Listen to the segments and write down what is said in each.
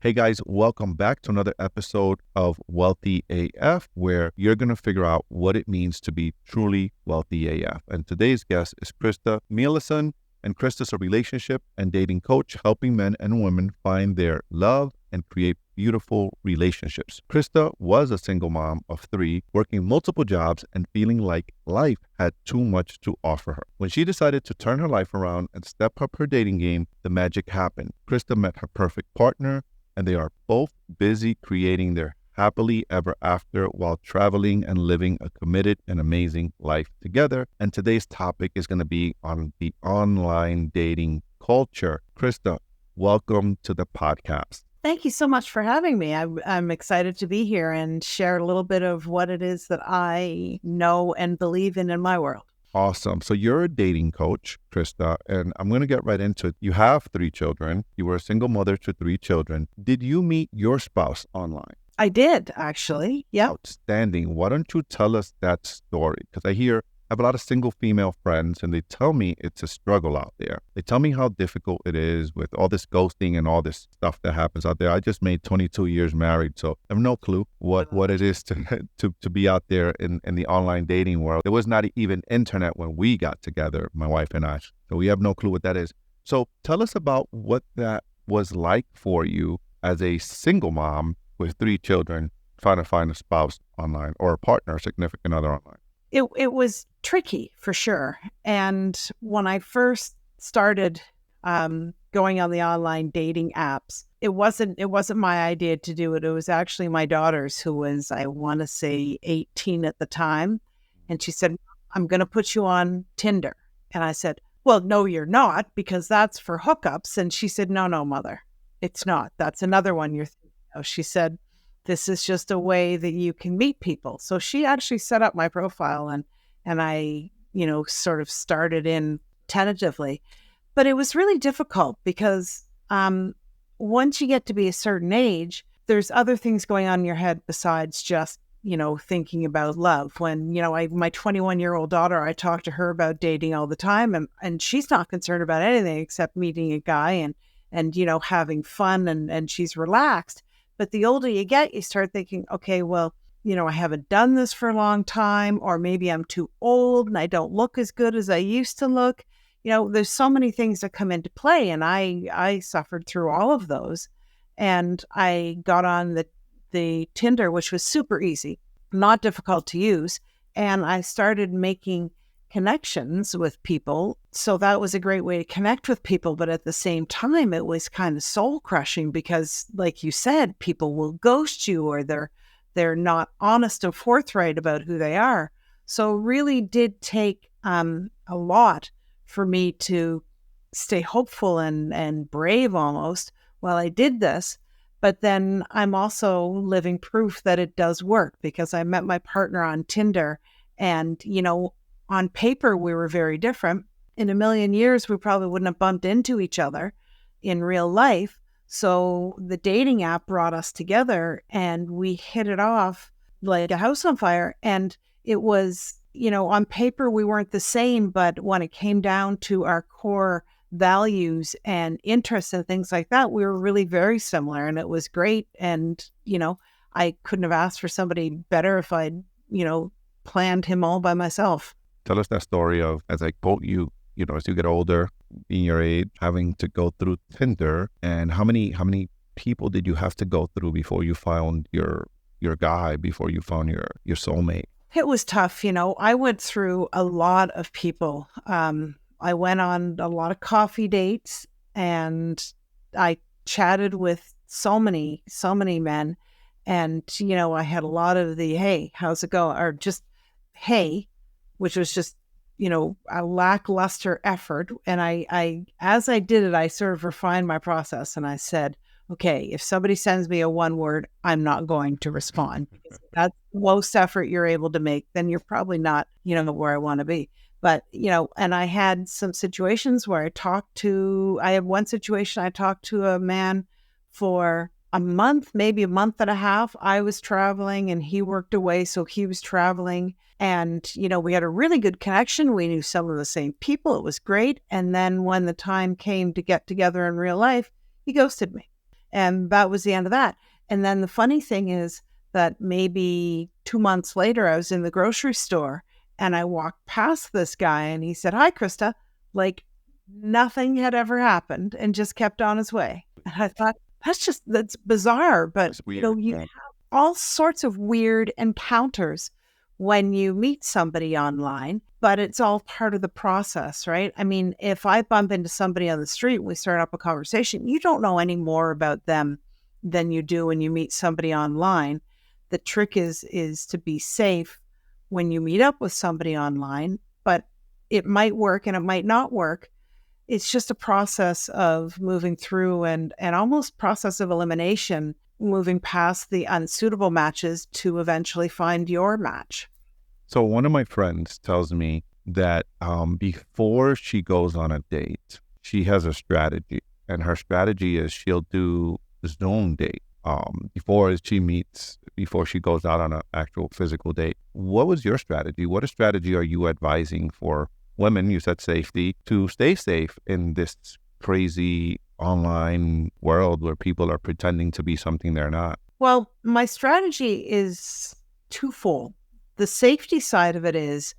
Hey guys, welcome back to another episode of Wealthy AF, where you're going to figure out what it means to be truly wealthy AF. And today's guest is Krista Melanson, and Krista's a relationship and dating coach helping men and women find their love and create beautiful relationships. Krista was a single mom of 3, working multiple jobs and feeling like life had too much to offer her. When she decided to turn her life around and step up her dating game, the magic happened. Krista met her perfect partner, and they are both busy creating their happily ever after while traveling and living a committed and amazing life together. And today's topic is going to be on the online dating culture. Krista, welcome to the podcast. Thank you so much for having me. I'm excited to be here and share a little bit of what it is that I know and believe in my world. Awesome. So you're a dating coach, Krista, and I'm going to get right into it. You have 3 children. You were a single mother to 3 children. Did you meet your spouse online? I did, actually. Yeah. Outstanding. Why don't you tell us that story? Because I have a lot of single female friends, and they tell me it's a struggle out there. They tell me how difficult it is with all this ghosting and all this stuff that happens out there. I just made 22 years married, so I have no clue what it is to be out there in the online dating world. There was not even internet when we got together, my wife and I, so we have no clue what that is. So tell us about what that was like for you as a single mom with 3 children, trying to find a spouse online or a partner, a significant other online. It was tricky for sure. And when I first started going on the online dating apps, it wasn't my idea to do it. It was actually my daughter's, who was, I want to say 18 at the time. And she said, "I'm going to put you on Tinder." And I said, "Well, no, you're not, because that's for hookups." And she said, No, mother, it's not. That's another one you're thinking of. She said, "This is just a way that you can meet people." So she actually set up my profile and I, sort of started in tentatively. But it was really difficult because once you get to be a certain age, there's other things going on in your head besides just, thinking about love. When, my 21-year-old daughter, I talk to her about dating all the time, and she's not concerned about anything except meeting a guy and having fun, and she's relaxed. But the older you get, you start thinking, okay, well, I haven't done this for a long time, or maybe I'm too old and I don't look as good as I used to look. There's so many things that come into play, and I suffered through all of those. And I got on the Tinder, which was super easy, not difficult to use. And I started making connections with people. So that was a great way to connect with people. But at the same time, it was kind of soul crushing because, like you said, people will ghost you, or they're not honest and forthright about who they are. So it really did take a lot for me to stay hopeful and brave almost while I did this. But then I'm also living proof that it does work, because I met my partner on Tinder, and, on paper, we were very different. In a million years, we probably wouldn't have bumped into each other in real life. So the dating app brought us together, and we hit it off like a house on fire. And it was, on paper, we weren't the same, but when it came down to our core values and interests and things like that, we were really very similar, and it was great. And, I couldn't have asked for somebody better if I'd, planned him all by myself. Tell us that story of, as I quote you, as you get older, being your age, having to go through Tinder, and how many people did you have to go through before you found your guy, before you found your soulmate? It was tough. I went through a lot of people. I went on a lot of coffee dates, and I chatted with so many men. And, I had a lot of the, "Hey, how's it going?" Or just, "Hey," which was just, a lackluster effort. And I, as I did it, I sort of refined my process, and I said, okay, if somebody sends me a 1 word, I'm not going to respond, because if that's the most effort you're able to make, then you're probably not, where I want to be. But, and I had some situations where I had one situation, I talked to a man for a month, maybe a month and a half. I was traveling and he worked away, so he was traveling. And, we had a really good connection. We knew some of the same people. It was great. And then when the time came to get together in real life, he ghosted me. And that was the end of that. And then the funny thing is that maybe 2 months later, I was in the grocery store and I walked past this guy and he said, "Hi, Krista." Like nothing had ever happened and just kept on his way. And I thought, that's bizarre. But, It's weird. you have all sorts of weird encounters when you meet somebody online, but it's all part of the process, right? I mean, if I bump into somebody on the street and we start up a conversation, you don't know any more about them than you do when you meet somebody online. The trick is to be safe when you meet up with somebody online, but it might work and it might not work. It's just a process of moving through and almost process of elimination, moving past the unsuitable matches to eventually find your match. So one of my friends tells me that before she goes on a date, she has a strategy. And her strategy is she'll do a Zoom date before she goes out on an actual physical date. What was your strategy? What strategy are you advising for women, you said safety, to stay safe in this crazy online world where people are pretending to be something they're not? Well, my strategy is twofold. The safety side of it is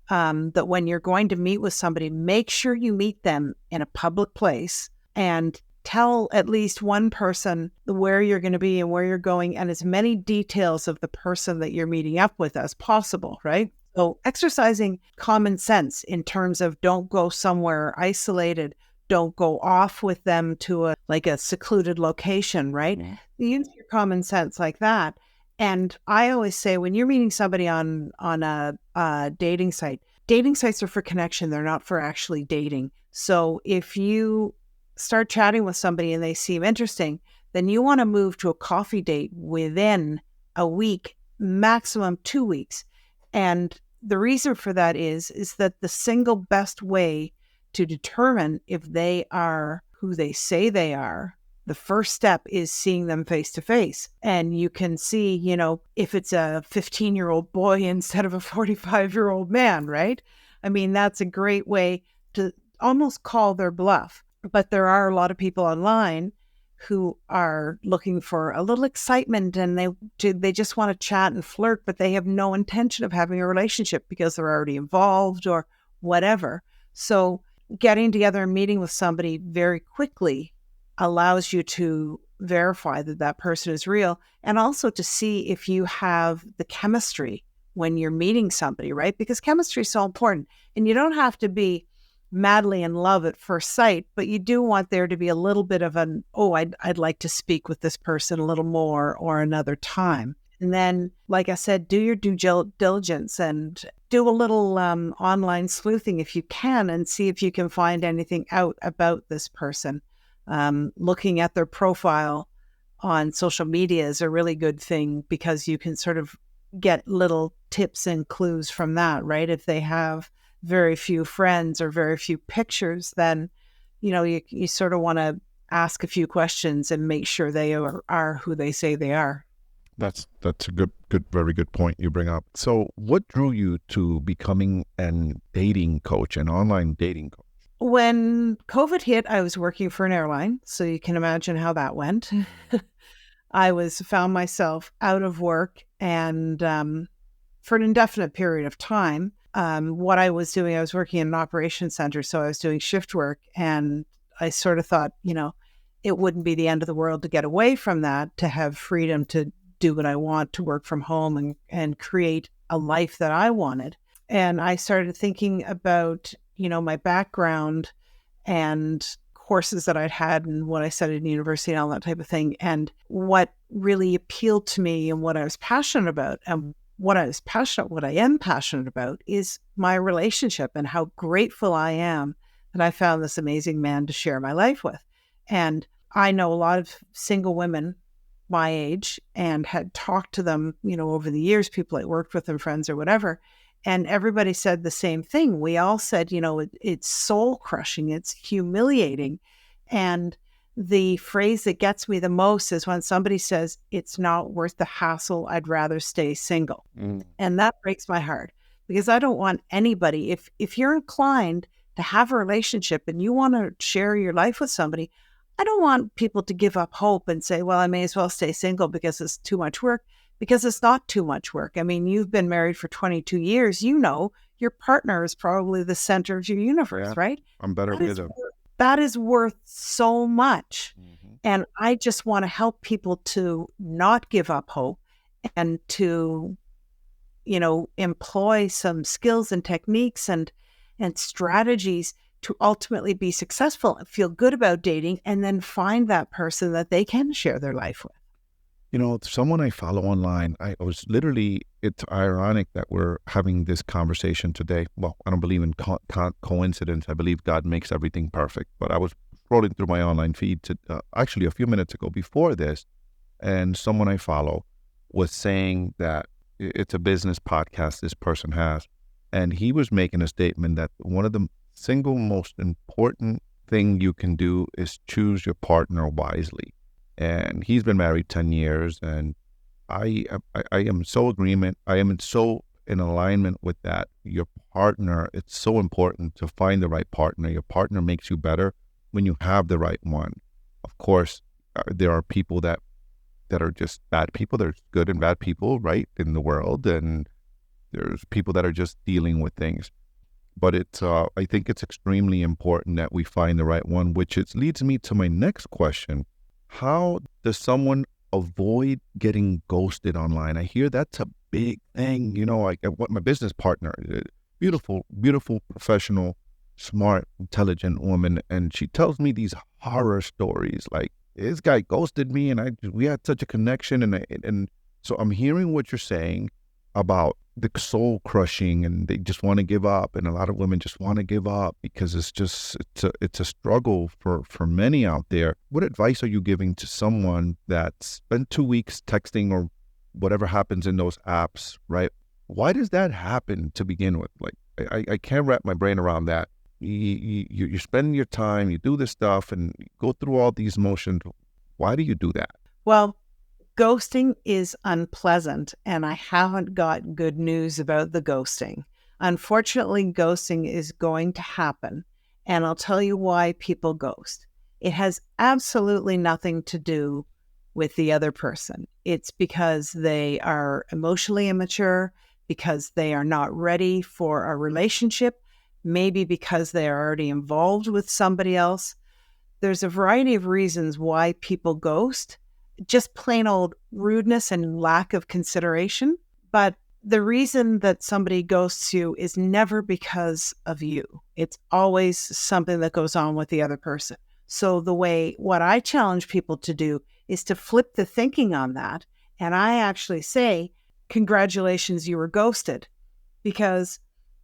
that when you're going to meet with somebody, make sure you meet them in a public place and tell at least one person where you're going to be and where you're going and as many details of the person that you're meeting up with as possible, right? So exercising common sense in terms of don't go somewhere isolated, don't go off with them to a secluded location, right? Mm-hmm. Use your common sense like that. And I always say when you're meeting somebody on a dating sites are for connection. They're not for actually dating. So if you start chatting with somebody and they seem interesting, then you want to move to a coffee date within a week, maximum 2 weeks. And the reason for that is that the single best way to determine if they are who they say they are, the first step is seeing them face to face. And you can see, if it's a 15-year-old boy instead of a 45-year-old man, right? I mean, that's a great way to almost call their bluff. But there are a lot of people online who are looking for a little excitement and they just want to chat and flirt, but they have no intention of having a relationship because they're already involved or whatever. So getting together and meeting with somebody very quickly allows you to verify that that person is real and also to see if you have the chemistry when you're meeting somebody, right? Because chemistry is so important. And you don't have to be madly in love at first sight, but you do want there to be a little bit of I'd like to speak with this person a little more or another time. And then, like I said, do your due diligence and do a little online sleuthing if you can and see if you can find anything out about this person. Looking at their profile on social media is a really good thing because you can sort of get little tips and clues from that, right? If they have very few friends or very few pictures, then, you sort of want to ask a few questions and make sure they are who they say they are. That's a very good point you bring up. So what drew you to becoming an online dating coach? When COVID hit, I was working for an airline, so you can imagine how that went. I found myself out of work and for an indefinite period of time. What I was doing, I was working in an operations center, so I was doing shift work, and I sort of thought, it wouldn't be the end of the world to get away from that, to have freedom to do what I want, to work from home and create a life that I wanted. And I started thinking about, my background and courses that I'd had and what I studied in university and all that type of thing, and what really appealed to me and what I was passionate about. And what I am passionate about is my relationship and how grateful I am that I found this amazing man to share my life with. And I know a lot of single women my age and had talked to them, over the years, people I worked with and friends or whatever. And everybody said the same thing. We all said, it's soul crushing, it's humiliating. And the phrase that gets me the most is when somebody says, it's not worth the hassle, I'd rather stay single. And that breaks my heart because I don't want anybody, if you're inclined to have a relationship and you want to share your life with somebody, I don't want people to give up hope and say, well, I may as well stay single because it's too much work, because it's not too much work. I mean, you've been married for 22 years. You know, your partner is probably the center of your universe, Yeah, right? I'm better That with is him. that is worth so much. Mm-hmm. And I just want to help people to not give up hope and to, employ some skills and techniques and strategies to ultimately be successful and feel good about dating, and then find that person that they can share their life with. Someone I follow online, it's ironic that we're having this conversation today. Well, I don't believe in coincidence. I believe God makes everything perfect. But I was scrolling through my online feed actually a few minutes ago before this, and someone I follow was saying that it's a business podcast this person has. And he was making a statement that one of the single most important thing you can do is choose your partner wisely. And he's been married 10 years, and I am so agreement. I am so in alignment with that. Your partner, it's so important to find the right partner. Your partner makes you better when you have the right one. Of course, there are people that are just bad people. There's good and bad people, right, in the world, and there's people that are just dealing with things. But I think it's extremely important that we find the right one, which leads me to my next question. How does someone avoid getting ghosted online? I hear that's a big thing. Like what my business partner, beautiful, beautiful, professional, smart, intelligent woman, and she tells me these horror stories. Like, this guy ghosted me, and we had such a connection, and so I'm hearing what you're saying about the soul crushing, and they just want to give up, and a lot of women just want to give up because it's a struggle for many out there. What advice are you giving to someone that's spent 2 weeks texting or whatever happens in those apps, right? Why does that happen to begin with? Like, I can't wrap my brain around that. You're spending your time, you do this stuff, and you go through all these motions. Why do you do that? Well, ghosting is unpleasant, and I haven't got good news about the ghosting. Unfortunately, ghosting is going to happen, and I'll tell you why people ghost. It has absolutely nothing to do with the other person. It's because they are emotionally immature, because they are not ready for a relationship, maybe because they are already involved with somebody else. There's a variety of reasons why people ghost, just plain old rudeness and lack of consideration. But the reason that somebody ghosts you is never because of you. It's always something that goes on with the other person. So what I challenge people to do is to flip the thinking on that. And I actually say, congratulations, you were ghosted. Because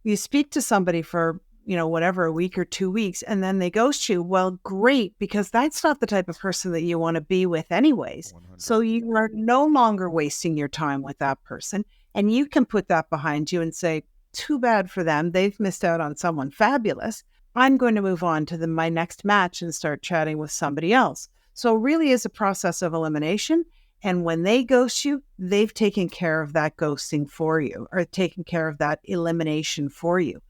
you speak to somebody for, whatever, a week or 2 weeks, and then they ghost you. Well, great, because that's not the type of person that you want to be with anyways. 100. So you are no longer wasting your time with that person. And you can put that behind you and say, too bad for them. They've missed out on someone fabulous. I'm going to move on to my next match and start chatting with somebody else. So it really is a process of elimination. And when they ghost you, they've taken care of that ghosting for you, or taken care of that elimination for you.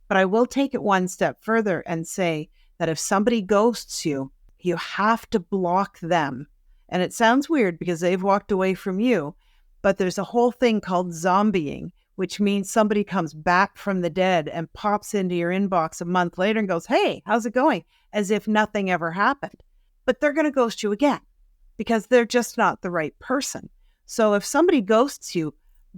But I will take it one step further and say that if somebody ghosts you, you have to block them. And it sounds weird because they've walked away from you, but there's a whole thing called zombieing, which means somebody comes back from the dead and pops into your inbox a month later and goes, hey, how's it going? As if nothing ever happened. But they're going to ghost you again because they're just not the right person. So if somebody ghosts you,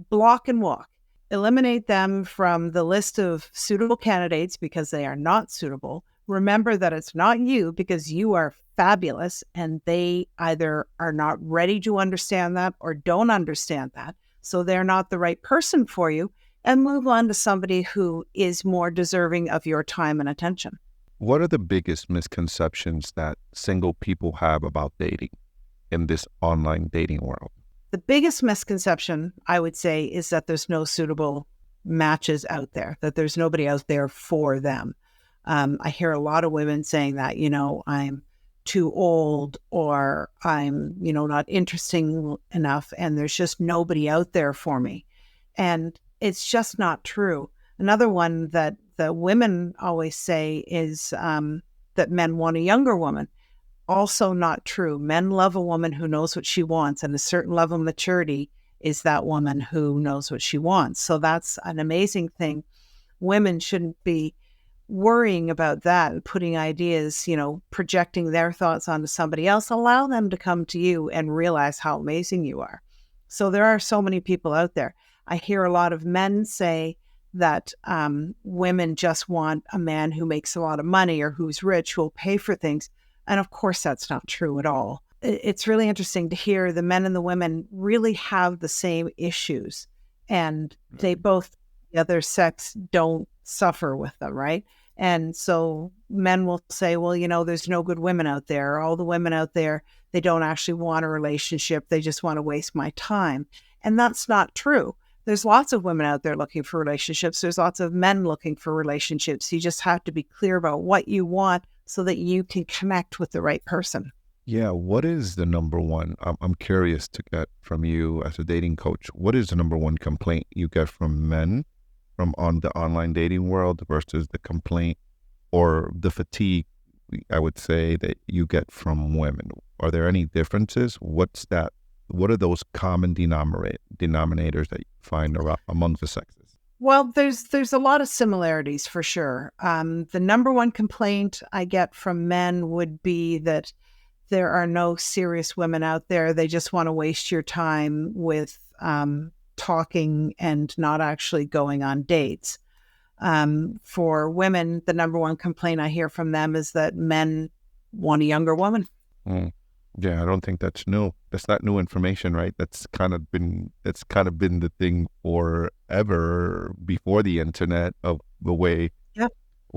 block and walk. Eliminate them from the list of suitable candidates because they are not suitable. Remember that it's not you, because you are fabulous, and they either are not ready to understand that or don't understand that. So they're not the right person for you, and move on to somebody who is more deserving of your time and attention. What are the biggest misconceptions that single people have about dating in this online dating world? The biggest misconception, I would say, is that there's no suitable matches out there, that there's nobody out there for them. I hear a lot of women saying that, I'm too old, or I'm, not interesting enough, and there's just nobody out there for me. And it's just not true. Another one that the women always say is that men want a younger woman. also not true. Men love a woman who knows what she wants, and a certain level of maturity is that woman who knows what she wants. So that's an amazing thing. Women shouldn't be worrying about that and putting ideas, projecting their thoughts onto somebody else. Allow them to come to you and realize how amazing you are. So there are so many people out there. I hear a lot of men say that women just want a man who makes a lot of money or who's rich, who will pay for things. And of course, that's not true at all. It's really interesting to hear the men and the women really have the same issues, and they both, the other sex, don't suffer with them, right? And so men will say, well, there's no good women out there. All the women out there, they don't actually want a relationship. They just want to waste my time. And that's not true. There's lots of women out there looking for relationships. There's lots of men looking for relationships. You just have to be clear about what you want so that you can connect with the right person. Yeah. What is the number one? I'm curious to get from you as a dating coach. What is the number one complaint you get from men from on the online dating world versus the complaint or the fatigue, I would say, that you get from women? Are there any differences? What's that? What are those common denominators that you find among the sexes? Well, there's a lot of similarities for sure. The number one complaint I get from men would be that there are no serious women out there. They just want to waste your time with talking and not actually going on dates. For women, the number one complaint I hear from them is that men want a younger woman. Yeah, I don't think that's new. That's not new information, right? That's kind of been the thing forever before the internet, of the way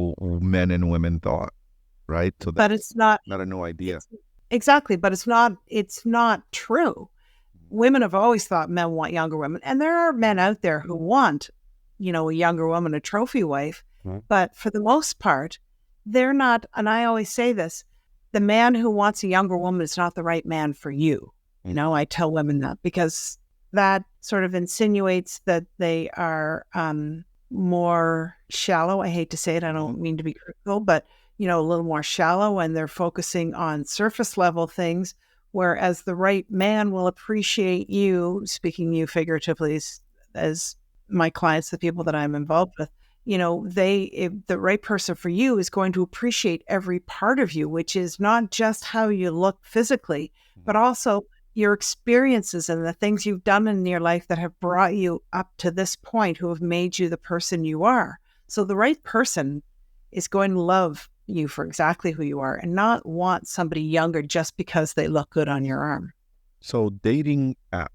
men and women thought, right? So but it's not a new idea. Exactly, but it's not true. Women have always thought men want younger women, and there are men out there who want, a younger woman, a trophy wife. But for the most part, they're not. And I always say this: the man who wants a younger woman is not the right man for you. I tell women that, because that sort of insinuates that they are more shallow. I hate to say it. I don't mean to be critical, but a little more shallow, and they're focusing on surface level things. Whereas the right man will appreciate you, speaking you figuratively as my clients, the people that I'm involved with, the right person for you is going to appreciate every part of you, which is not just how you look physically, but also your experiences and the things you've done in your life that have brought you up to this point, who have made you the person you are. So the right person is going to love you for exactly who you are and not want somebody younger just because they look good on your arm. So dating app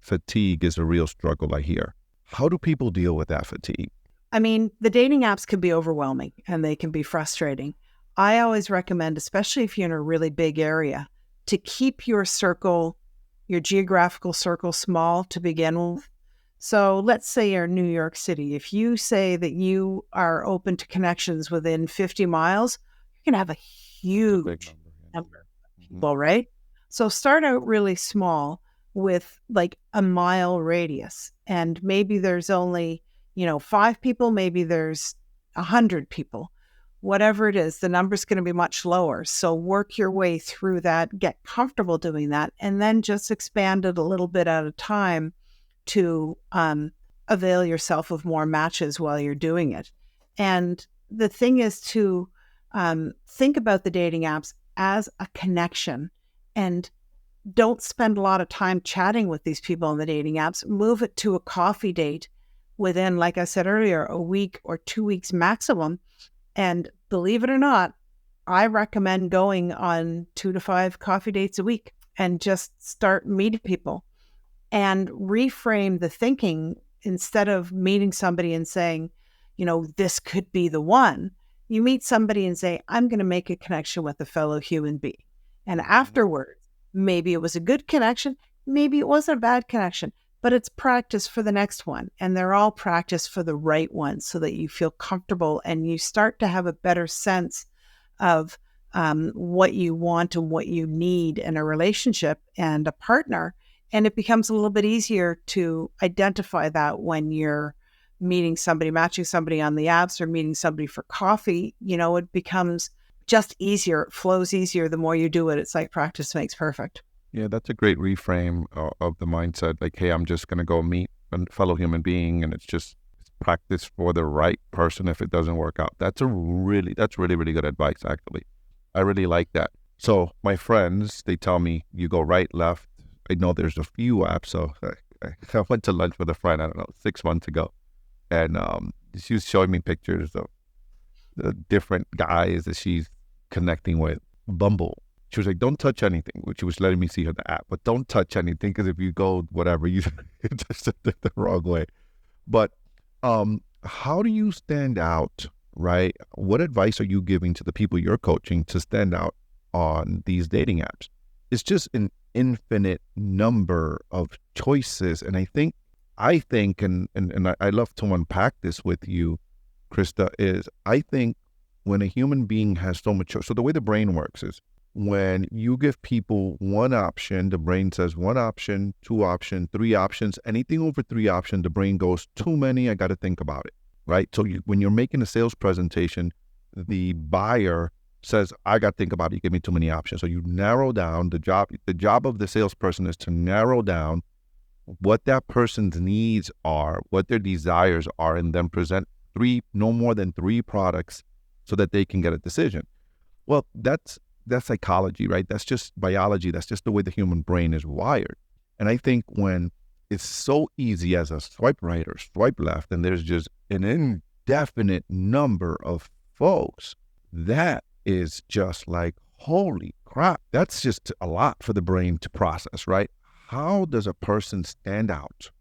fatigue is a real struggle, I hear. How do people deal with that fatigue? I mean, the dating apps can be overwhelming and they can be frustrating. I always recommend, especially if you're in a really big area, to keep your circle, your geographical circle, small to begin with. So let's say you're in New York City. If you say that you are open to connections within 50 miles, you're going to have a huge number of people, right? So start out really small with like a mile radius. And maybe there's only, 5 people, maybe there's 100 people. Whatever it is, the number's going to be much lower. So work your way through that, get comfortable doing that, and then just expand it a little bit at a time to avail yourself of more matches while you're doing it. And the thing is to think about the dating apps as a connection, and don't spend a lot of time chatting with these people on the dating apps. Move it to a coffee date within, like I said earlier, a week or 2 weeks maximum. And believe it or not, I recommend going on 2 to 5 coffee dates a week and just start meeting people. And reframe the thinking. Instead of meeting somebody and saying, this could be the one, you meet somebody and say, I'm going to make a connection with a fellow human being. And afterwards, maybe it was a good connection, maybe it wasn't a bad connection, but it's practice for the next one. And they're all practice for the right one, so that you feel comfortable and you start to have a better sense of what you want and what you need in a relationship and a partner. And it becomes a little bit easier to identify that when you're meeting somebody, matching somebody on the apps, or meeting somebody for coffee. It becomes just easier. It flows easier the more you do it. It's like practice makes perfect. Yeah, that's a great reframe of the mindset. Like, hey, I'm just going to go meet a fellow human being, and it's just practice for the right person if it doesn't work out. That's really, really good advice, actually. I really like that. So my friends, they tell me you go right, left. I know there's a few apps. So I went to lunch with a friend, I don't know, 6 months ago. And she was showing me pictures of the different guys that she's connecting with. Bumble. She was like, don't touch anything, which she was letting me see her the app, but don't touch anything because if you go whatever, you just the wrong way. But how do you stand out, right? What advice are you giving to the people you're coaching to stand out on these dating apps? It's just an infinite number of choices. And I think, and I love to unpack this with you, Krista, is I think when a human being has so much, so the way the brain works is when you give people one option, the brain says one option, two option, three options, anything over three options, the brain goes too many, I got to think about it, right? So when you're making a sales presentation, the buyer says, I got to think about it, you give me too many options. So you narrow down the job of the salesperson is to narrow down what that person's needs are, what their desires are, and then present no more than three products so that they can get a decision. Well, that's psychology, right? That's just biology. That's just the way the human brain is wired. And I think when it's so easy as a swipe right or swipe left, and there's just an indefinite number of folks, that is just like, holy crap. That's just a lot for the brain to process, right? How does a person stand out?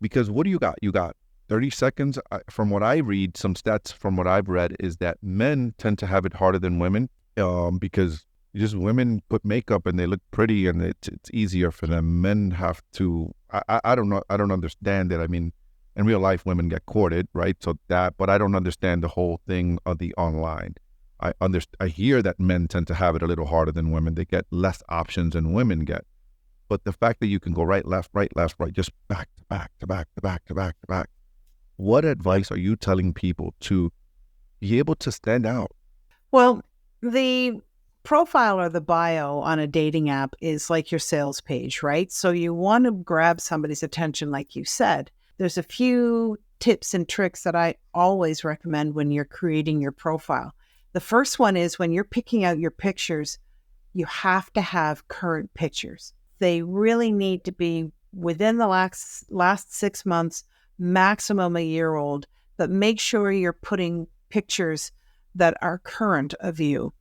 Because what do you got? You got 30 seconds. From what I read, some stats from what I've read is that men tend to have it harder than women because just women put makeup and they look pretty and it's easier for them. Men have to, I don't know. I don't understand it. I mean, in real life, women get courted, right? But I don't understand the whole thing of the online. I hear that men tend to have it a little harder than women. They get less options than women get. But the fact that you can go right, left, just back to back to back to back to back to back. What advice are you telling people to be able to stand out? Well, the profile or the bio on a dating app is like your sales page, right? So you want to grab somebody's attention, like you said. There's a few tips and tricks that I always recommend when you're creating your profile. The first one is when you're picking out your pictures, you have to have current pictures. They really need to be within the last 6 months, maximum a year old, but make sure you're putting pictures that are current of you.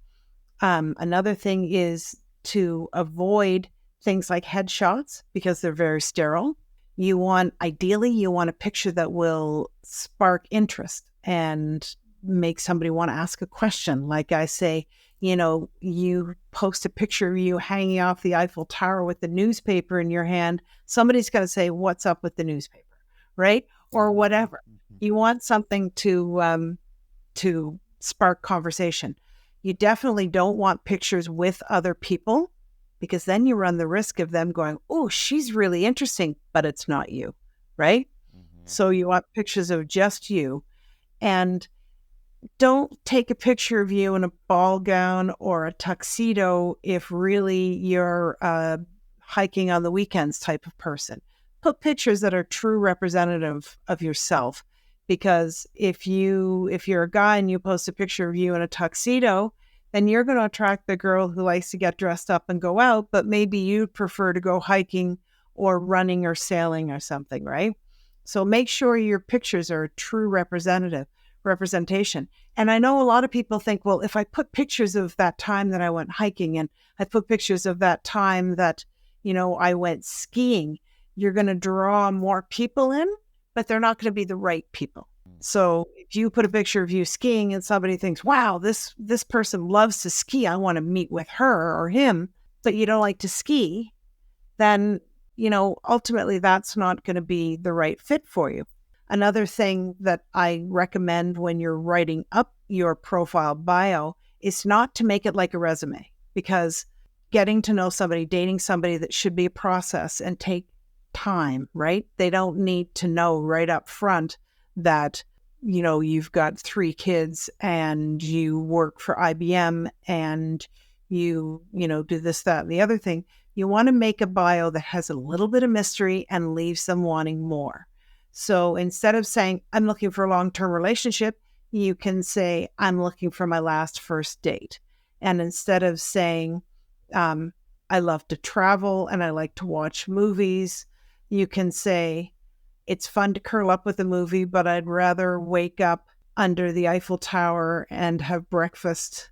Another thing is to avoid things like headshots because they're very sterile. Ideally, you want a picture that will spark interest and make somebody want to ask a question. Like I say, you post a picture of you hanging off the Eiffel Tower with the newspaper in your hand. Somebody's going to say, what's up with the newspaper, right? Or whatever. You want something to spark conversation. You definitely don't want pictures with other people because then you run the risk of them going, oh, she's really interesting, but it's not you, right? Mm-hmm. So you want pictures of just you. And don't take a picture of you in a ball gown or a tuxedo if really you're a hiking on the weekends type of person. Put pictures that are true representative of yourself. Because if you're a guy and you post a picture of you in a tuxedo, then you're going to attract the girl who likes to get dressed up and go out, but maybe you'd prefer to go hiking or running or sailing or something, right? So make sure your pictures are a true representation. And I know a lot of people think, well, if I put pictures of that time that I went hiking and I put pictures of that time that, I went skiing, you're going to draw more people in, but they're not going to be the right people. So if you put a picture of you skiing and somebody thinks, wow, this person loves to ski, I want to meet with her or him, but you don't like to ski, then, ultimately that's not going to be the right fit for you. Another thing that I recommend when you're writing up your profile bio is not to make it like a resume, because getting to know somebody, dating somebody, that should be a process and take time, right? They don't need to know right up front that you've got 3 kids and you work for IBM and you do this, that, and the other thing. You want to make a bio that has a little bit of mystery and leaves them wanting more. So instead of saying, I'm looking for a long-term relationship, you can say, I'm looking for my last first date. And instead of saying, I love to travel and I like to watch movies, you can say, it's fun to curl up with a movie, but I'd rather wake up under the Eiffel Tower and have breakfast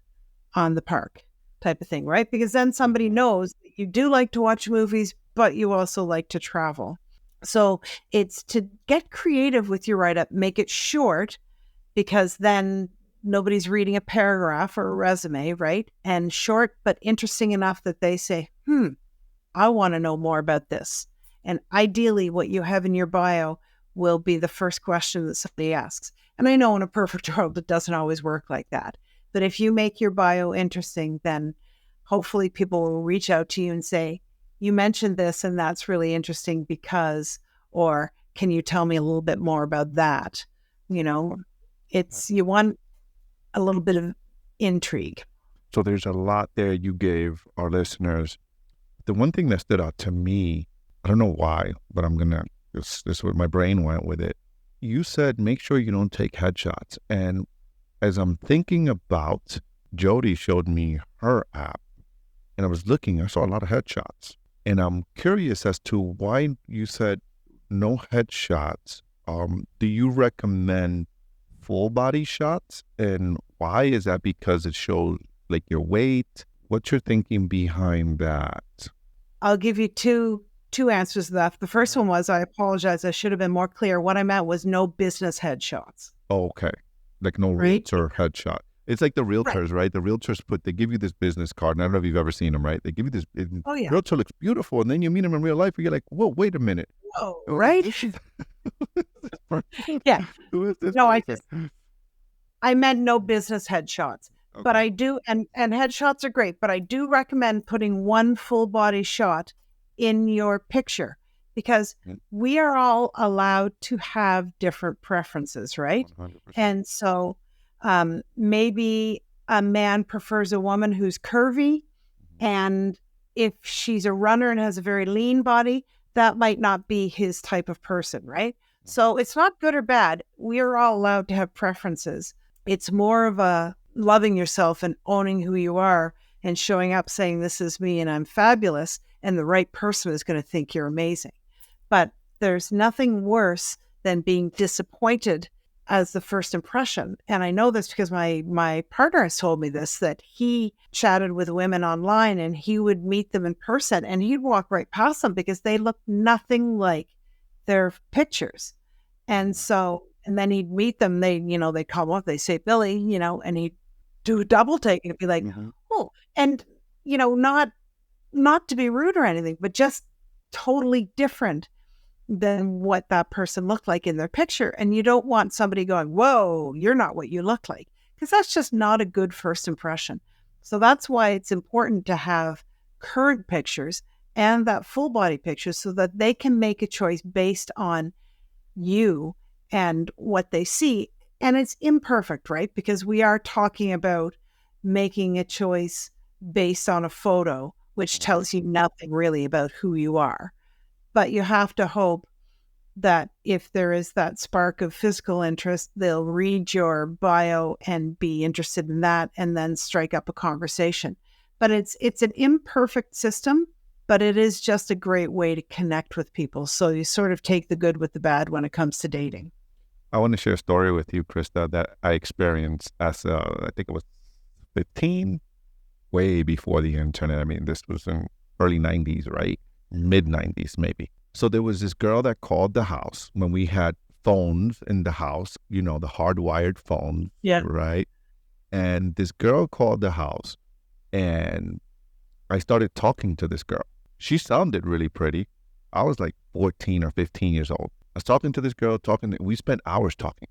on the park type of thing, right? Because then somebody knows that you do like to watch movies, but you also like to travel. So it's to get creative with your write-up, make it short, because then nobody's reading a paragraph or a resume, right? And short, but interesting enough that they say, I want to know more about this. And ideally, what you have in your bio will be the first question that somebody asks. And I know in a perfect world, it doesn't always work like that. But if you make your bio interesting, then hopefully people will reach out to you and say, you mentioned this and that's really interesting because, or can you tell me a little bit more about that? You want a little bit of intrigue. So there's a lot there you gave our listeners. The one thing that stood out to me, I don't know why, but this is where my brain went with it. You said, make sure you don't take headshots. And as I'm thinking about, Jody showed me her app and I was looking, I saw a lot of headshots. And I'm curious as to why you said no headshots. Do you recommend full body shots? And why is that? Because it shows like your weight? What's your thinking behind that? I'll give you two answers to that. The first one was, I apologize, I should have been more clear. What I meant was no business headshots. Oh, okay. Like no realtor headshot. It's like the realtors, right? The realtors they give you this business card. And I don't know if you've ever seen them, right? They give you this, realtor looks beautiful. And then you meet them in real life and you're like, whoa, wait a minute. Whoa, right? Yeah. Who is this No, person? I meant no business headshots. Okay. But I do, and headshots are great, but I do recommend putting one full body shot in your picture because we are all allowed to have different preferences, right? 100%. And so maybe a man prefers a woman who's curvy, and if she's a runner and has a very lean body, that might not be his type of person, right? So it's not good or bad. We are all allowed to have preferences. It's more of a loving yourself and owning who you are and showing up saying, this is me and I'm fabulous. And the right person is going to think you're amazing. But there's nothing worse than being disappointed as the first impression. And I know this because my partner has told me this, that he chatted with women online and he would meet them in person and he'd walk right past them because they looked nothing like their pictures. And then he'd meet them, they'd come up, they say, Billy, and he'd do a double take and be like, oh, and, not to be rude or anything, but just totally different than what that person looked like in their picture. And you don't want somebody going, whoa, you're not what you look like, because that's just not a good first impression. So that's why it's important to have current pictures and that full body picture so that they can make a choice based on you and what they see. And it's imperfect, right? Because we are talking about making a choice based on a photo, which tells you nothing really about who you are. But you have to hope that if there is that spark of physical interest, they'll read your bio and be interested in that and then strike up a conversation. But it's an imperfect system, but it is just a great way to connect with people. So you sort of take the good with the bad when it comes to dating. I want to share a story with you, Krista, that I experienced as I think it was 15, way before the internet. I mean, this was in early 90s, right? Mid 90s, maybe. So there was this girl that called the house when we had phones in the house, the hardwired phones, right? And this girl called the house and I started talking to this girl. She sounded really pretty. I was like 14 or 15 years old. I was talking to this girl, we spent hours talking.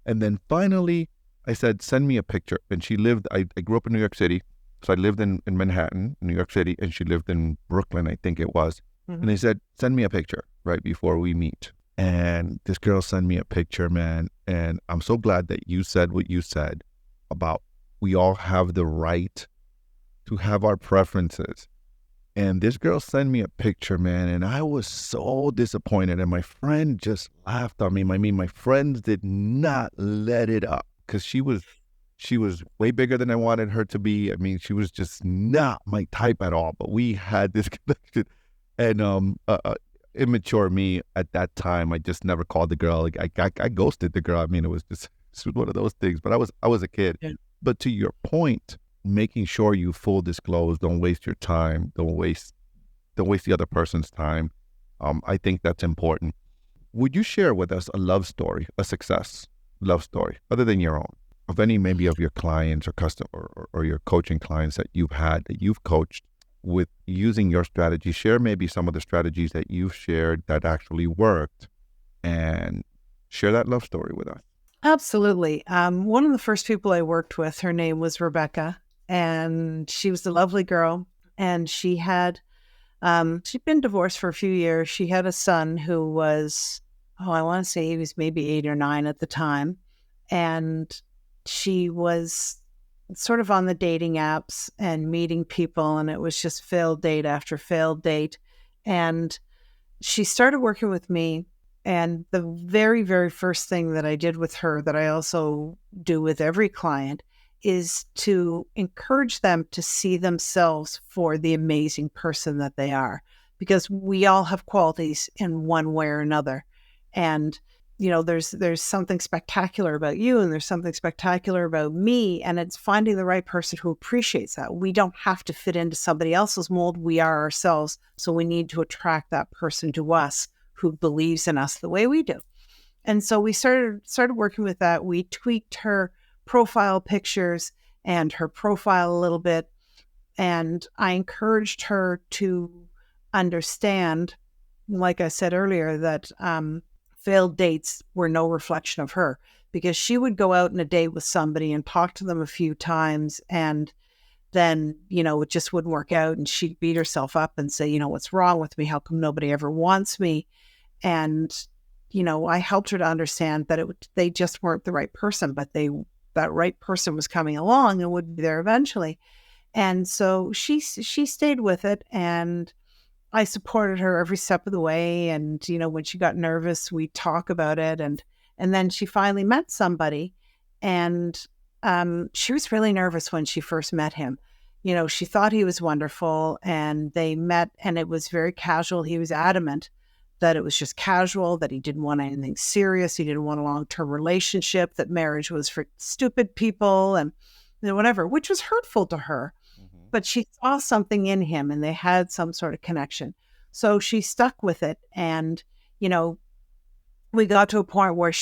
And then finally I said, send me a picture. And she lived, I grew up in New York City. So I lived in Manhattan, New York City, and she lived in Brooklyn, I think it was. Mm-hmm. And they said, send me a picture right before we meet. And this girl sent me a picture, man. And I'm so glad that you said what you said about we all have the right to have our preferences. And this girl sent me a picture, man, and I was so disappointed. And my friend just laughed on me. I mean, my friends did not let it up because she was way bigger than I wanted her to be. I mean, she was just not my type at all. But we had this connection, and immature me at that time, I just never called the girl. Like I ghosted the girl. I mean, it was one of those things. But I was a kid. Yeah. But to your point, making sure you full disclose, don't waste your time, don't waste the other person's time. I think that's important. Would you share with us a love story, a success love story, other than your own, of any maybe of your clients or customer or your coaching clients that you've had, that you've coached with using your strategy? Share maybe some of the strategies that you've shared that actually worked, and share that love story with us. Absolutely. One of the first people I worked with, her name was Rebecca, and she was a lovely girl. And she had, she'd been divorced for a few years. She had a son who was, I want to say he was maybe 8 or 9 at the time. And she was sort of on the dating apps and meeting people, and it was just failed date after failed date. And she started working with me. And the very, very first thing that I did with her, that I also do with every client, is to encourage them to see themselves for the amazing person that they are, because we all have qualities in one way or another. And, you know, there's something spectacular about you, and there's something spectacular about me, and it's finding the right person who appreciates that. We don't have to fit into somebody else's mold. We are ourselves. So we need to attract that person to us who believes in us the way we do. And so we started working with that. We tweaked her profile pictures and her profile a little bit. And I encouraged her to understand, like I said earlier, that failed dates were no reflection of her, because she would go out on a date with somebody and talk to them a few times, and then, you know, it just wouldn't work out. And she'd beat herself up and say, you know, what's wrong with me? How come nobody ever wants me? And, you know, I helped her to understand that they just weren't the right person, but that right person was coming along and would be there eventually. And so she stayed with it, and I supported her every step of the way. And, you know, when she got nervous, we talk about it. And then she finally met somebody, and she was really nervous when she first met him. You know, she thought he was wonderful, and they met, and it was very casual. He was adamant that it was just casual, that he didn't want anything serious. He didn't want a long-term relationship, that marriage was for stupid people and, you know, whatever, which was hurtful to her. Mm-hmm. But she saw something in him, and they had some sort of connection. So she stuck with it. And, you know, we got to a point where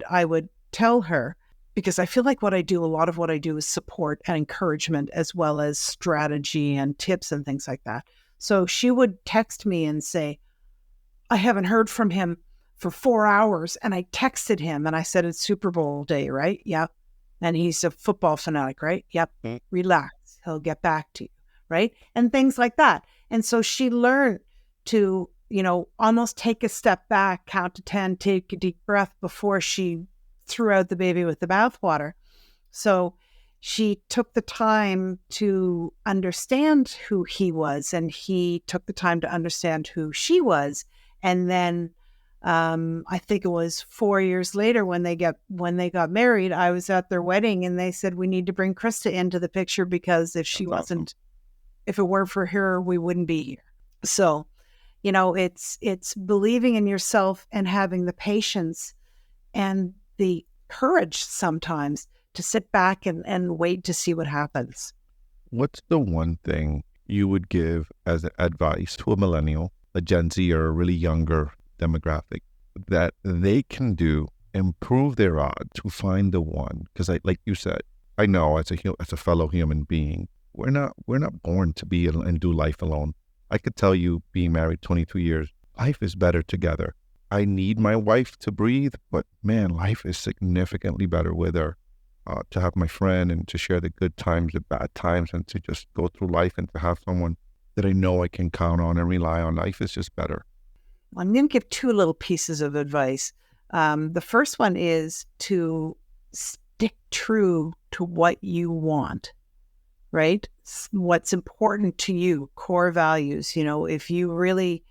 I would tell her, because I feel like a lot of what I do is support and encouragement, as well as strategy and tips and things like that. So she would text me and say, I haven't heard from him for 4 hours. And I texted him and I said, it's Super Bowl day, right? Yep. And he's a football fanatic, right? Yep. Mm-hmm. Relax. He'll get back to you. Right. And things like that. And so she learned to, you know, almost take a step back, count to 10, take a deep breath before she threw out the baby with the bathwater. So she took the time to understand who he was, and he took the time to understand who she was. And then I think it was 4 years later when they got married, I was at their wedding, and they said, we need to bring Krista into the picture, because if it weren't for her, we wouldn't be here. So, you know, it's believing in yourself and having the patience and the courage sometimes to sit back and wait to see what happens. What's the one thing you would give as advice to a millennial, a Gen Z, or a really younger demographic, that they can do, improve their odds to find the one? Because like you said, I know as a fellow human being, we're not born to be and do life alone. I could tell you, being married 22 years, life is better together. I need my wife to breathe, but man, life is significantly better with her. To have my friend, and to share the good times, the bad times, and to just go through life, and to have someone that I know I can count on and rely on. Life is just better. I'm going to give two little pieces of advice. The first one is to stick true to what you want, right? What's important to you, core values. If you really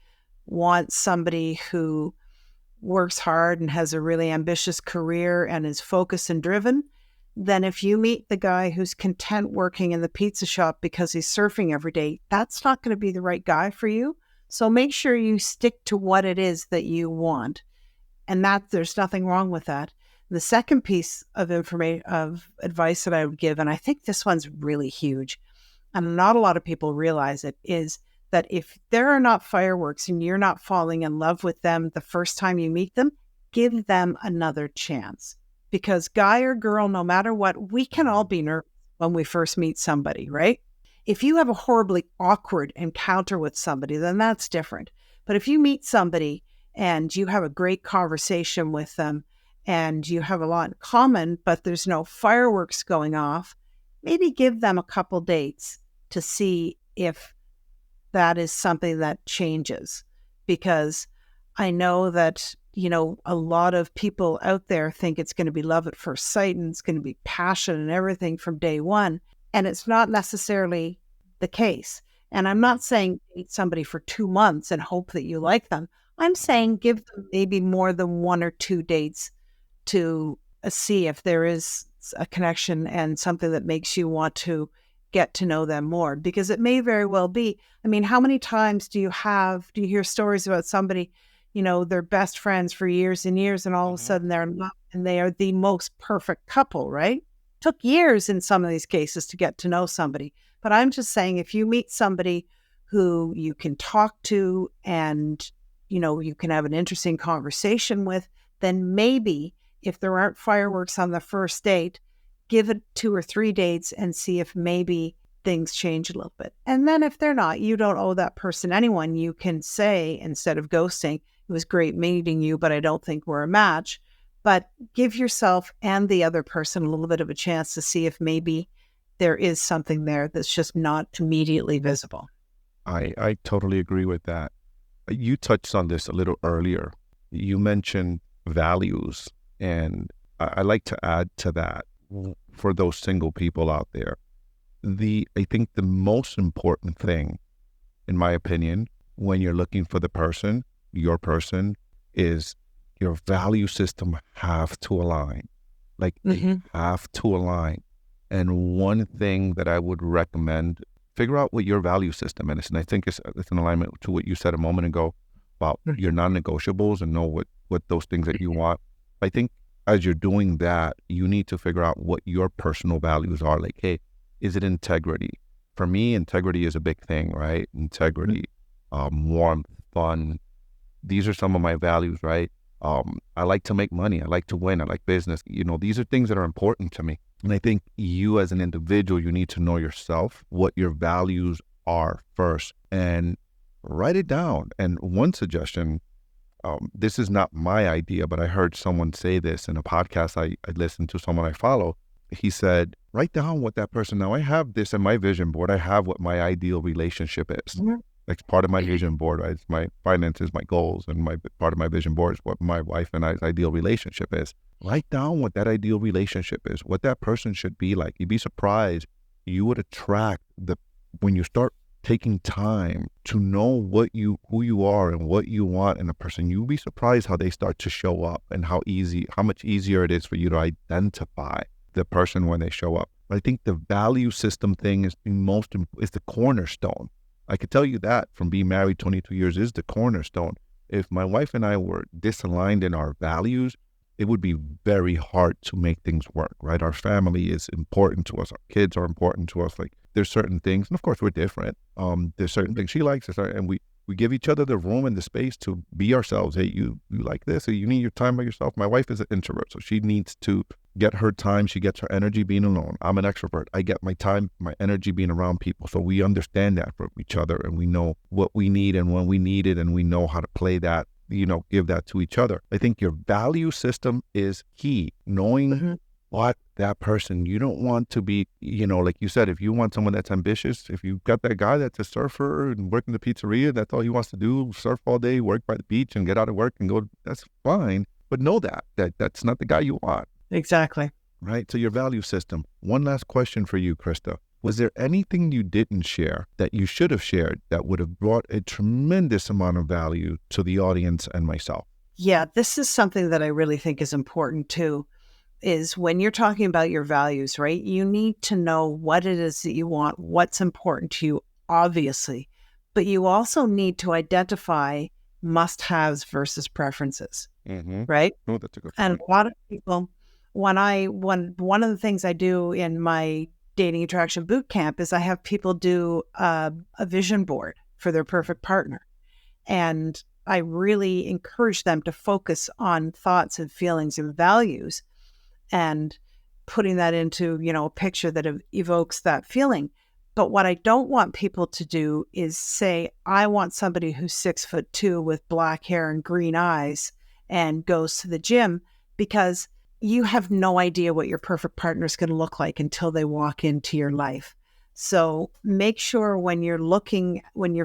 want somebody who works hard and has a really ambitious career and is focused and driven, then if you meet the guy who's content working in the pizza shop because he's surfing every day, that's not going to be the right guy for you. So make sure you stick to what it is that you want. And that there's nothing wrong with that. The second piece of advice that I would give, and I think this one's really huge, and not a lot of people realize it, is that if there are not fireworks and you're not falling in love with them the first time you meet them, give them another chance. Because guy or girl, no matter what, we can all be nervous when we first meet somebody, right? If you have a horribly awkward encounter with somebody, then that's different. But if you meet somebody and you have a great conversation with them and you have a lot in common, but there's no fireworks going off, maybe give them a couple dates to see if that is something that changes. Because I know that, a lot of people out there think it's going to be love at first sight and it's going to be passion and everything from day one. And it's not necessarily the case. And I'm not saying date somebody for 2 months and hope that you like them. I'm saying give them maybe more than 1 or 2 dates to see if there is a connection and something that makes you want to get to know them more, because it may very well be. I mean, how many times do you hear stories about somebody, they're best friends for years and years, and all of a sudden they're in love and they are the most perfect couple, right? Took years in some of these cases to get to know somebody. But I'm just saying, if you meet somebody who you can talk to and, you can have an interesting conversation with, then maybe if there aren't fireworks on the first date, give it 2 or 3 dates and see if maybe things change a little bit. And then if they're not, you don't owe that person anyone. You can say, instead of ghosting, it was great meeting you, but I don't think we're a match. But give yourself and the other person a little bit of a chance to see if maybe there is something there that's just not immediately visible. I totally agree with that. You touched on this a little earlier. You mentioned values, and I like to add to that for those single people out there. I think the most important thing, in my opinion, when you're looking for your person, is your value system have to align. Like, they have to align. And one thing that I would recommend, figure out what your value system is. And I think it's in alignment to what you said a moment ago about your non-negotiables, and know what those things that you want. I think as you're doing that, you need to figure out what your personal values are. Like, hey, is it integrity? For me, integrity is a big thing, right? Integrity, warmth, fun. These are some of my values, right? I like to make money. I like to win. I like business. These are things that are important to me. And I think you as an individual, you need to know yourself, what your values are first, and write it down. And one suggestion, this is not my idea, but I heard someone say this in a podcast I listened to, someone I follow. He said, write down what that person, now I have this in my vision board. I have what my ideal relationship is. Like, part of my vision board, right? It's my finances, my goals, and part of my vision board is what my wife and I's ideal relationship is. Write down what that ideal relationship is, what that person should be like. You'd be surprised. You would attract when you start taking time to know who you are and what you want in a person, you'll be surprised how they start to show up, and how much easier it is for you to identify the person when they show up. But I think the value system thing is the cornerstone. I could tell you that from being married 22 years is the cornerstone. If my wife and I were disaligned in our values, it would be very hard to make things work, right? Our family is important to us. Our kids are important to us. Like, there's certain things, and of course we're different. There's certain things she likes, and we give each other the room and the space to be ourselves. Hey, you like this, or you need your time by yourself. My wife is an introvert, so she needs to get her time. She gets her energy being alone. I'm an extrovert. I get my time, my energy being around people. So we understand that from each other, and we know what we need and when we need it, and we know how to play that, give that to each other. I think your value system is key. Knowing what that person. You don't want to be, like you said, if you want someone that's ambitious, if you've got that guy that's a surfer and working the pizzeria, that's all he wants to do, surf all day, work by the beach and get out of work and go, that's fine. But know that's not the guy you want. Exactly. Right? So your value system. One last question for you, Krista. Was there anything you didn't share that you should have shared that would have brought a tremendous amount of value to the audience and myself? Yeah, this is something that I really think is important too, is when you're talking about your values, right? You need to know what it is that you want, what's important to you, obviously, but you also need to identify must-haves versus preferences, right? Oh, that's a good And point. a lot of people, when one of the things I do in my dating attraction boot camp is I have people do a vision board for their perfect partner. And I really encourage them to focus on thoughts and feelings and values and putting that into, a picture that evokes that feeling. But what I don't want people to do is say, I want somebody who's 6'2" with black hair and green eyes and goes to the gym, because you have no idea what your perfect partner is going to look like until they walk into your life. So make sure when you're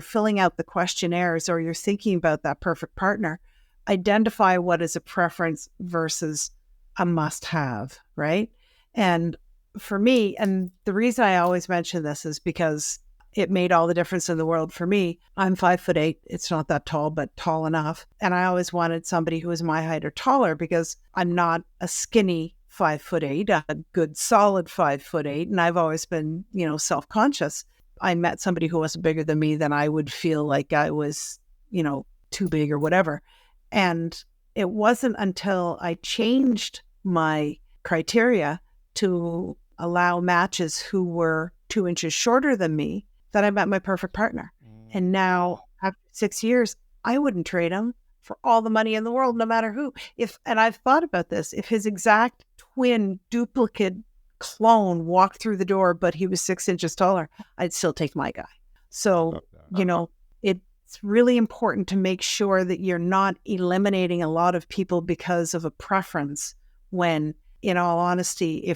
filling out the questionnaires or you're thinking about that perfect partner, identify what is a preference versus a must-have, right? And for me, and the reason I always mention this is because it made all the difference in the world for me. I'm 5'8". It's not that tall, but tall enough. And I always wanted somebody who was my height or taller because I'm not a skinny 5'8", a good solid 5'8". And I've always been, self-conscious. I met somebody who wasn't bigger than me, then I would feel like I was, too big or whatever. And it wasn't until I changed my criteria to allow matches who were 2 inches shorter than me that I met my perfect partner. And now, after 6 years, I wouldn't trade him for all the money in the world, no matter who. And I've thought about this, if his exact twin duplicate clone walked through the door, but he was 6 inches taller, I'd still take my guy. So, it's really important to make sure that you're not eliminating a lot of people because of a preference when, in all honesty,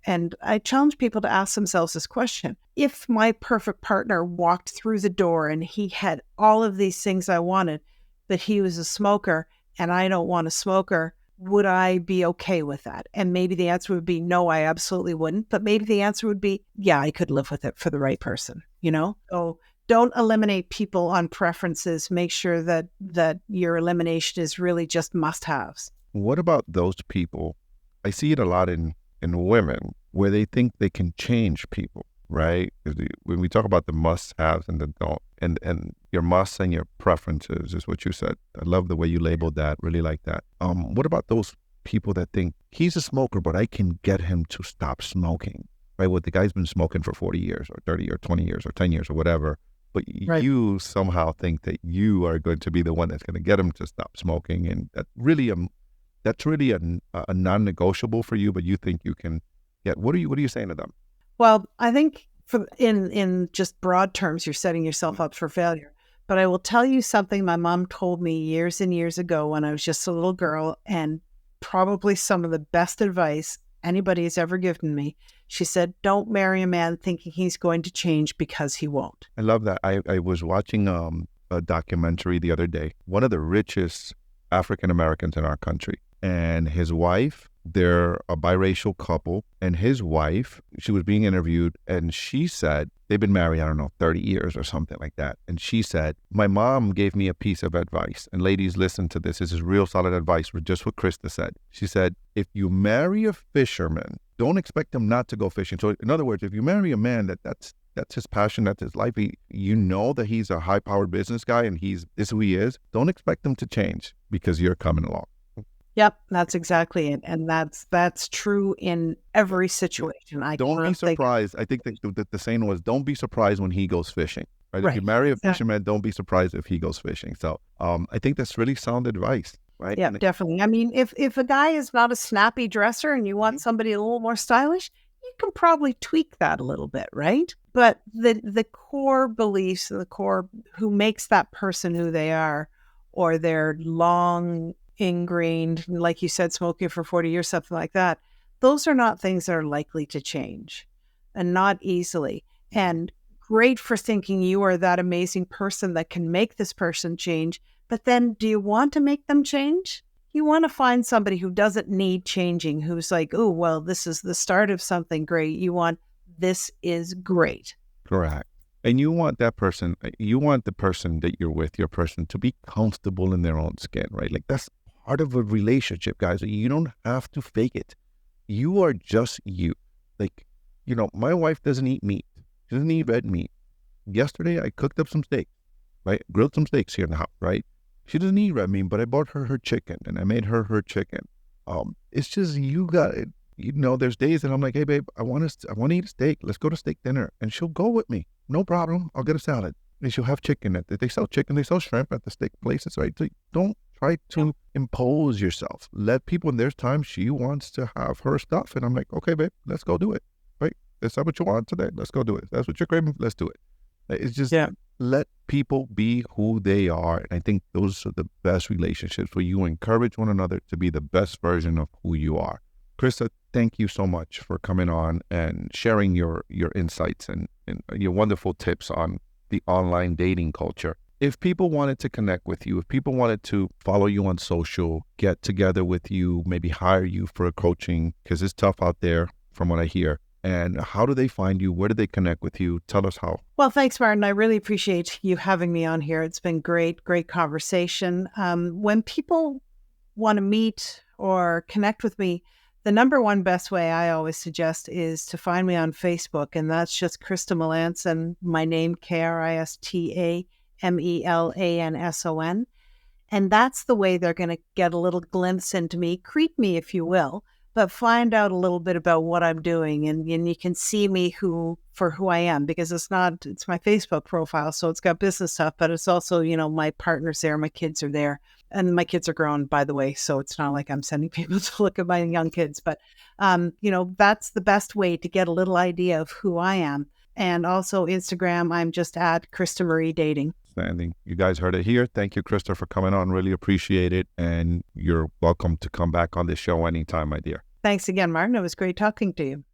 and I challenge people to ask themselves this question: if my perfect partner walked through the door and he had all of these things I wanted, but he was a smoker and I don't want a smoker, would I be okay with that? And maybe the answer would be no, I absolutely wouldn't. But maybe the answer would be, yeah, I could live with it for the right person, So don't eliminate people on preferences. Make sure that your elimination is really just must-haves. What about those people? I see it a lot in women where they think they can change people, right? When we talk about the must-haves and the don't, and your musts and your preferences is what you said. I love the way you labeled that. Really like that. What about those people that think he's a smoker, but I can get him to stop smoking, right? What the guy's been smoking for 40 years or 30 or 20 years or 10 years or whatever. But Right. you somehow think that you are going to be the one that's going to get him to stop smoking. And that's really a non-negotiable for you, but you think you can get. What are you saying to them? Well, I think in just broad terms, you're setting yourself up for failure. But I will tell you something my mom told me years and years ago when I was just a little girl, and probably some of the best advice anybody has ever given me. She said, don't marry a man thinking he's going to change, because he won't. I love that. I was watching a documentary the other day. One of the richest African Americans in our country, and his wife, they're a biracial couple, and his wife, she was being interviewed, and she said, they've been married, I don't know, 30 years or something like that. And she said, my mom gave me a piece of advice. And ladies, listen to this. This is real solid advice with just what Krista said. She said, if you marry a fisherman, don't expect him not to go fishing. So in other words, if you marry a man that's his passion, that's his life, you know that he's a high-powered business guy and this is who he is, don't expect him to change because you're coming along. Yep, that's exactly it. And that's true in every situation. Don't be surprised. I think the saying was, don't be surprised when he goes fishing. Right? If you marry a fisherman, don't be surprised if he goes fishing. So I think that's really sound advice. Right? Yeah, definitely. I mean, if a guy is not a snappy dresser and you want somebody a little more stylish, you can probably tweak that a little bit, right? But the core beliefs, the core who makes that person who they are, or their long ingrained, like you said, smoking for 40 years, something like that, those are not things that are likely to change and not easily. And great for thinking you are that amazing person that can make this person change. But then do you want to make them change? You want to find somebody who doesn't need changing, who's like, oh, well, this is the start of something great. You want, this is great. Correct. And you want that person, you want the person that you're with, your person, to be comfortable in their own skin, right? Like that's part of a relationship, guys. You don't have to fake it. You are just you. Like, my wife doesn't eat meat. She doesn't eat red meat. Yesterday, I cooked up some steak, right? Grilled some steaks here in the house, right? She doesn't eat red meat, but I bought her chicken and I made her chicken. It's just, you got it. There's days that I'm like, hey, babe, I want to eat a steak. Let's go to steak dinner. And she'll go with me. No problem. I'll get a salad. And she'll have chicken. They sell chicken. They sell shrimp at the steak places, right? So don't try to impose yourself. Let people, and there's times she wants to have her stuff. And I'm like, okay, babe, let's go do it. Right? Is that what you want today? Let's go do it. That's what you're craving. Let's do it. It's just let people be who they are. And I think those are the best relationships where you encourage one another to be the best version of who you are. Krista, thank you so much for coming on and sharing your insights and your wonderful tips on the online dating culture. If people wanted to connect with you, if people wanted to follow you on social, get together with you, maybe hire you for a coaching, because it's tough out there from what I hear. And how do they find you? Where do they connect with you? Tell us how. Well, thanks, Martin. I really appreciate you having me on here. It's been great conversation. When people want to meet or connect with me, the number one best way I always suggest is to find me on Facebook, and that's just Krista Melanson, my name, KristaMelanson. And that's the way they're going to get a little glimpse into me, creep me, if you will, but find out a little bit about what I'm doing. And you can see me for who I am, because it's my Facebook profile. So it's got business stuff, but it's also, my partner's there, my kids are there. And my kids are grown, by the way, so it's not like I'm sending people to look at my young kids. But, that's the best way to get a little idea of who I am. And also Instagram, I'm just at Krista Marie Dating. Outstanding. You guys heard it here. Thank you, Krista, for coming on. Really appreciate it. And you're welcome to come back on this show anytime, my dear. Thanks again, Martin. It was great talking to you.